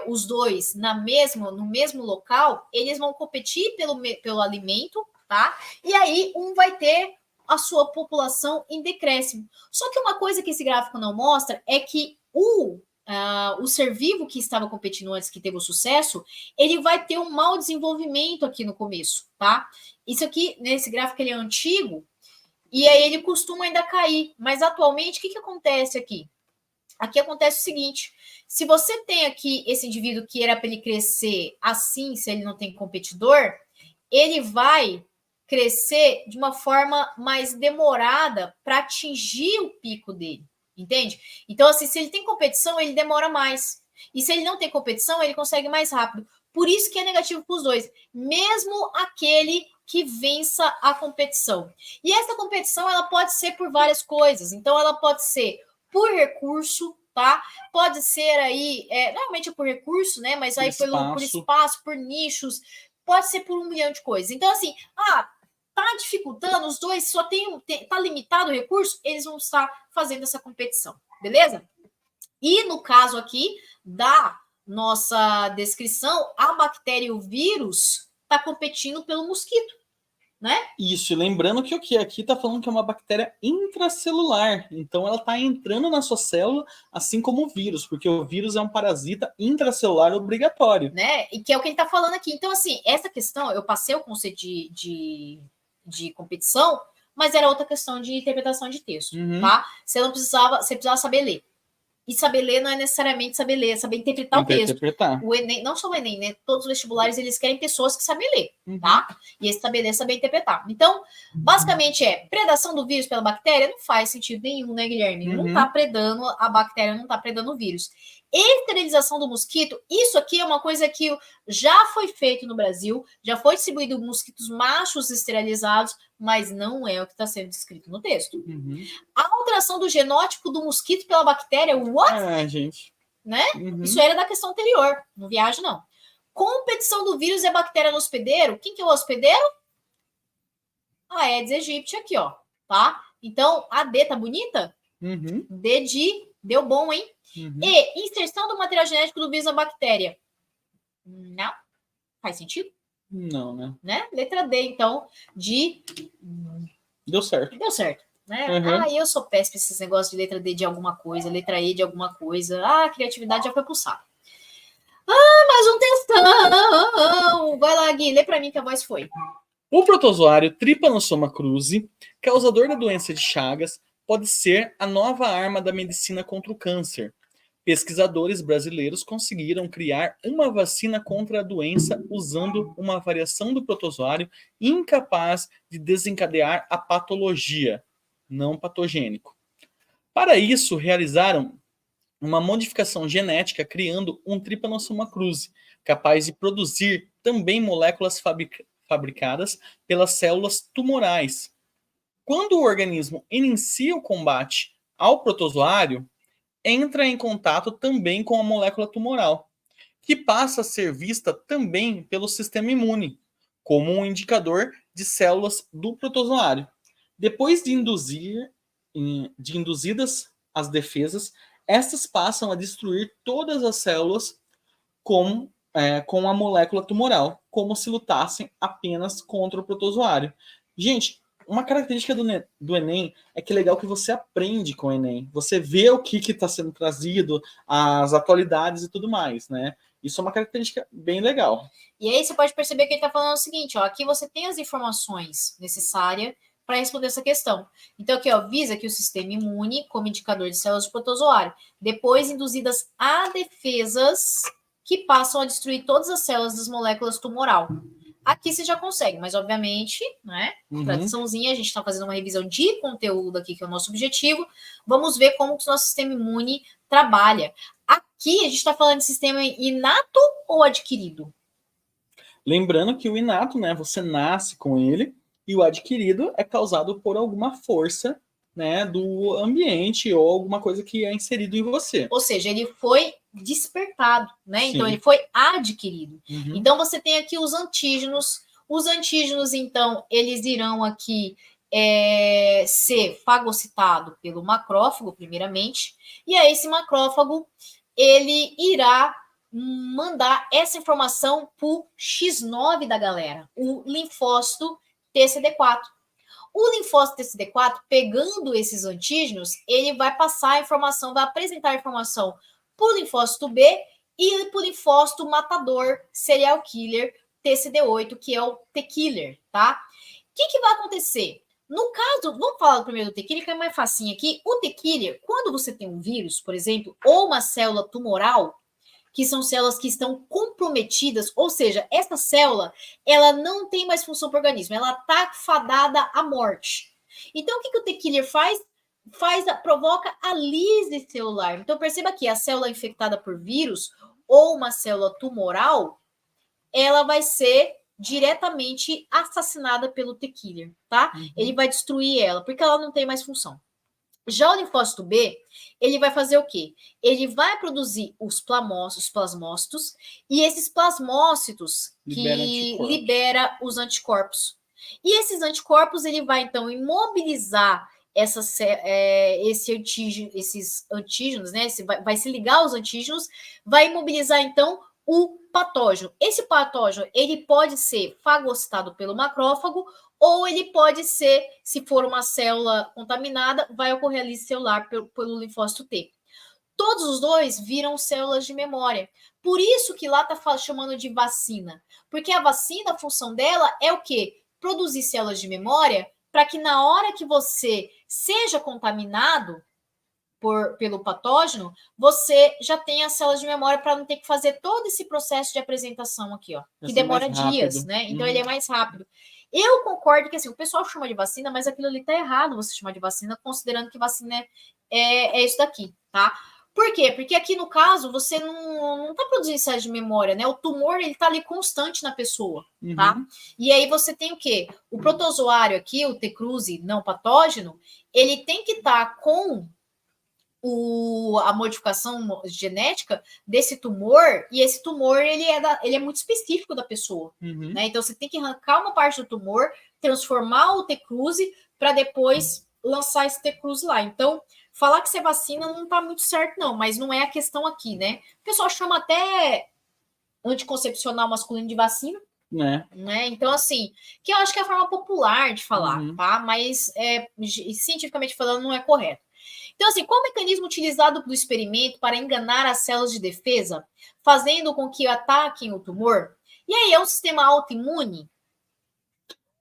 os dois no mesmo local, eles vão competir pelo alimento, tá? E aí um vai ter a sua população em decréscimo. Só que uma coisa que esse gráfico não mostra é que o ser vivo que estava competindo antes, que teve o sucesso, ele vai ter um mau desenvolvimento aqui no começo, tá? Isso aqui, nesse gráfico, ele é antigo, e aí ele costuma ainda cair. Mas atualmente, o que acontece aqui? Aqui acontece o seguinte: se você tem aqui esse indivíduo que era para ele crescer assim, se ele não tem competidor, ele vai crescer de uma forma mais demorada para atingir o pico dele, entende? Então, assim, se ele tem competição, ele demora mais. E se ele não tem competição, ele consegue mais rápido. Por isso que é negativo para os dois, mesmo aquele que vença a competição. E essa competição, ela pode ser por várias coisas. Então, ela pode ser por recurso, tá? Pode ser aí, normalmente é por recurso, né? Mas aí por espaço, por nichos, pode ser por 1 milhão de coisas. Então, assim, tá dificultando, os dois só tá limitado o recurso, eles vão estar fazendo essa competição, beleza? E no caso aqui da nossa descrição, a bactéria e o vírus tá competindo pelo mosquito, né? Isso, lembrando que o que aqui está falando que é uma bactéria intracelular, então ela está entrando na sua célula, assim como o vírus, porque o vírus é um parasita intracelular obrigatório. Né? E que é o que ele está falando aqui. Então, assim, essa questão, eu passei o conceito de competição, mas era outra questão de interpretação de texto, tá? Você precisava saber ler. E saber ler não é necessariamente saber ler, é saber interpretar o texto. O Enem, não só o Enem, né? Todos os vestibulares, eles querem pessoas que sabem ler, tá? E esse saber ler é saber interpretar. Então, basicamente predação do vírus pela bactéria não faz sentido nenhum, né, Guilherme? Não tá predando a bactéria, não tá predando o vírus. Esterilização do mosquito, isso aqui é uma coisa que já foi feito no Brasil, já foi distribuído mosquitos machos esterilizados, mas não é o que está sendo descrito no texto. A alteração do genótipo do mosquito pela bactéria, what? Gente. Né? Isso era da questão anterior, não viaja não. Competição do vírus e a bactéria no hospedeiro, quem que é o hospedeiro? A Aedes aegypti aqui, ó, tá? Então, a D tá bonita? D de deu bom, hein? E inserção do material genético do vírus na bactéria. Não. Faz sentido? Não, né? Letra D, então, de... Deu certo. Deu certo. Né? Eu sou péssimo esses negócios de letra D de alguma coisa, letra E de alguma coisa. A criatividade já foi pro saco. Mais um textão! Vai lá, Gui, lê pra mim que a voz foi. O protozoário Trypanosoma cruzi, causador da doença de Chagas, pode ser a nova arma da medicina contra o câncer. Pesquisadores brasileiros conseguiram criar uma vacina contra a doença usando uma variação do protozoário incapaz de desencadear a patologia, não patogênico. Para isso, realizaram uma modificação genética criando um Trypanosoma cruzi, capaz de produzir também moléculas fabricadas pelas células tumorais. Quando o organismo inicia o combate ao protozoário, entra em contato também com a molécula tumoral, que passa a ser vista também pelo sistema imune, como um indicador de células do protozoário. Depois de induzidas as defesas, estas passam a destruir todas as células com a molécula tumoral, como se lutassem apenas contra o protozoário. Gente, uma característica do Enem é que é legal que você aprende com o Enem. Você vê o que está sendo trazido, as atualidades e tudo mais, né? Isso é uma característica bem legal. E aí você pode perceber que ele está falando o seguinte, ó, aqui você tem as informações necessárias para responder essa questão. Então, aqui, ó, visa que o sistema imune como indicador de células de protozoário, depois induzidas a defesas que passam a destruir todas as células das moléculas tumoral. Aqui você já consegue, mas obviamente, né? Traduçãozinha, a gente está fazendo uma revisão de conteúdo aqui, que é o nosso objetivo. Vamos ver como que o nosso sistema imune trabalha. Aqui a gente está falando de sistema inato ou adquirido? Lembrando que o inato, né? Você nasce com ele, e o adquirido é causado por alguma força, né, do ambiente ou alguma coisa que é inserido em você. Ou seja, ele foi despertado, né? Sim. Então ele foi adquirido. Então você tem aqui os antígenos. Os antígenos, então, eles irão aqui ser fagocitado pelo macrófago, primeiramente, e aí esse macrófago, ele irá mandar essa informação para o X9 da galera, o linfócito TCD4. O linfócito TCD4, pegando esses antígenos, ele vai passar a informação, vai apresentar a informação para o linfócito B e para o linfócito matador, serial killer, TCD8, que é o T-killer, tá? O que vai acontecer? No caso, vamos falar primeiro do T-killer, que é mais facinho aqui. O T-killer, quando você tem um vírus, por exemplo, ou uma célula tumoral, que são células que estão comprometidas, ou seja, essa célula, ela não tem mais função para o organismo, ela está fadada à morte. Então, o que o T-killer faz? Provoca a lise celular. Então, perceba que a célula infectada por vírus ou uma célula tumoral, ela vai ser diretamente assassinada pelo T-killer, tá? Ele vai destruir ela, porque ela não tem mais função. Já o linfócito B, ele vai fazer o quê? Ele vai produzir os plasmócitos, e esses plasmócitos que libera os anticorpos. E esses anticorpos, ele vai, então, imobilizar esses antígenos, né? Vai se ligar aos antígenos, vai imobilizar, então, o patógeno. Esse patógeno, ele pode ser fagocitado pelo macrófago, ou ele pode ser, se for uma célula contaminada, vai ocorrer ali celular pelo linfócito T. Todos os dois viram células de memória. Por isso que lá está chamando de vacina. Porque a vacina, a função dela é o quê? Produzir células de memória para que na hora que você seja contaminado pelo patógeno, você já tenha células de memória para não ter que fazer todo esse processo de apresentação aqui, ó, que demora dias, né? Então ele é mais rápido. Eu concordo que assim, o pessoal chama de vacina, mas aquilo ali tá errado você chamar de vacina, considerando que vacina é isso daqui, tá? Por quê? Porque aqui no caso você não tá produzindo células de memória, né? O tumor ele tá ali constante na pessoa, tá? E aí você tem o quê? O protozoário aqui, o T-cruzi não patógeno, ele tem que estar com a modificação genética desse tumor, e esse tumor ele é muito específico da pessoa, né? Então você tem que arrancar uma parte do tumor, transformar o T-cruzi para depois lançar esse T-cruzi lá. Então, falar que você vacina não tá muito certo, não, mas não é a questão aqui, né? O pessoal chama até anticoncepcional masculino de vacina, né? Então, assim, que eu acho que é a forma popular de falar, tá? Mas cientificamente falando, não é correto. Então, assim, qual o mecanismo utilizado do experimento para enganar as células de defesa, fazendo com que ataquem o tumor? E aí, é um sistema autoimune?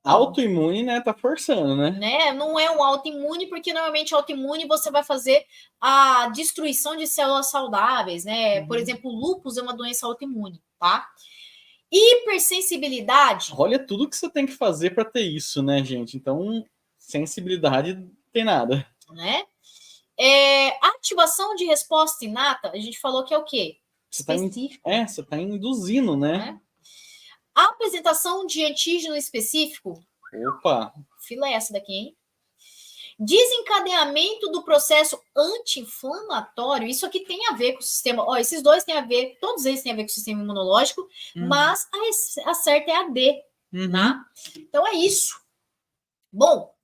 Autoimune, né? Tá forçando, né? Não é um autoimune, porque normalmente autoimune você vai fazer a destruição de células saudáveis, né? Por exemplo, o lúpus é uma doença autoimune, tá? Hipersensibilidade. Olha tudo que você tem que fazer para ter isso, né, gente? Então, sensibilidade não tem nada. Né? Ativação de resposta inata, a gente falou que é o quê? Específico. Você está induzindo, né? A apresentação de antígeno específico. Opa! Filé essa daqui, hein? Desencadeamento do processo anti-inflamatório. Isso aqui tem a ver com o sistema. Ó, esses dois têm a ver, todos eles têm a ver com o sistema imunológico, mas a certa é a D. Tá? Então é isso. Bom,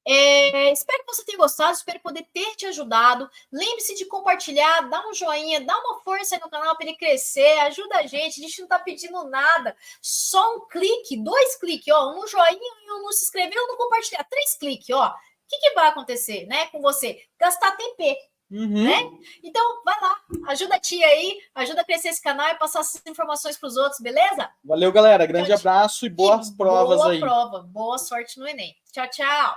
espero que você tenha gostado, espero poder ter te ajudado. Lembre-se de compartilhar, dá um joinha, dá uma força aí no canal para ele crescer, ajuda a gente não tá pedindo nada, só um clique, 2 cliques, ó, um joinha, um não se inscrever, um não compartilhar, 3 cliques, ó. O que vai acontecer, né, com você? Gastar TP, né? Então, vai lá, ajuda a tia aí, ajuda a crescer esse canal e passar essas informações para os outros, beleza? Valeu, galera, grande abraço e boas provas aí. Boa prova, boa sorte no Enem. Tchau, tchau.